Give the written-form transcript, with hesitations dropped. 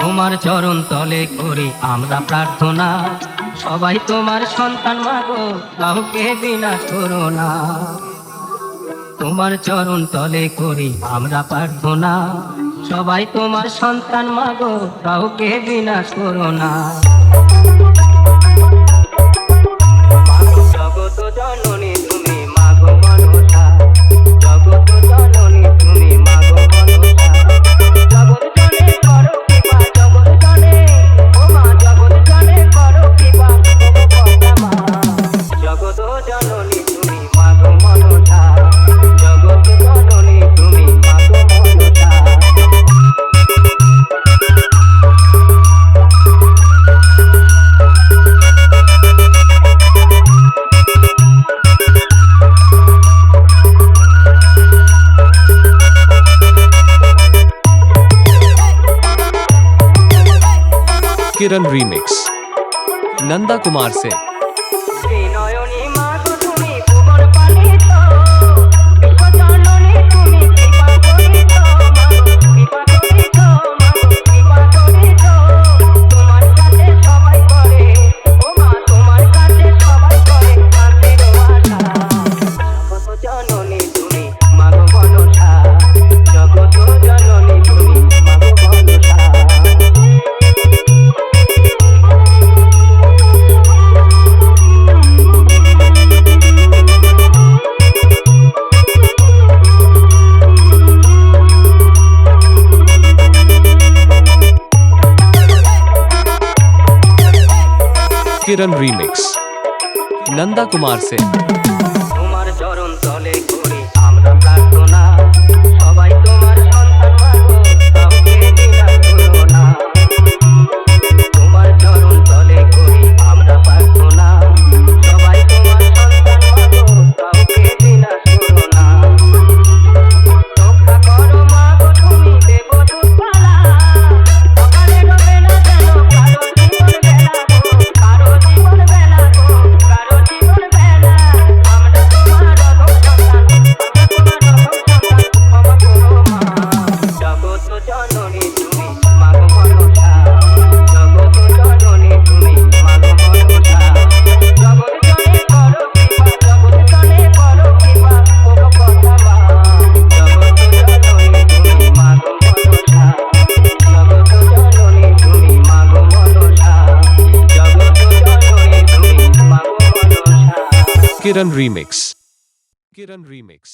তোমার চরণ তলে করি আমরা প্রার্থনা, সবাই তোমার সন্তান মাগো, কাউকে বিনাশ করো না। তোমার চরণ তলে করি আমরা প্রার্থনা, সবাই তোমার সন্তান মাগো, কাউকে বিনাশ করো না। জগত জননী তুমি মাগো মনসা, জগত জননী তুমি মাগো মনসা, জগৎ জনে করো কৃপা, জগৎ জনে ও মা, জগৎ জনে করো কৃপা, মা জগত জননী তুমি মাগো মনসা, জগৎ জননী তুমি মাগো মনসা। किरण रीमिक्स नंदा कुमार से। किरण रीमिक्स नंदा कुमार से। তোমার চরণ তলে করি আমরা প্রার্থনা, সবাই তোমার সন্তান মাগো, কাউকে বিনাশ করো না। তোমার চরণ তলে করি আমরা প্রার্থনা, সবাই তোমার সন্তান মাগো, কাউকে বিনাশ করো না। রক্ষা করো মাগো তুমি দেবদূত পালা, সকালে রবে না যেন কারো জীবন বেলা গো, কারো জীবন বেলা গো, কারো জীবন বেলা। আমরা তোমার অধম সন্তান, আমরা তোমার অধম সন্তান, ক্ষমা করো মা। জগৎ জননী তুমি মাগো মনসা, জগৎ জননী তুমি মাগো মনসা, জগৎ জনে করো কৃপা, জগৎ জনে করো কৃপা, ও কথা মা। জগৎ জননী তুমি মাগো মনসা, জগৎ জননী তুমি মাগো মনসা, জগৎ জননী তুমি মাগো মনসা। किरण रीमिक्स। किरण रीमिक्स।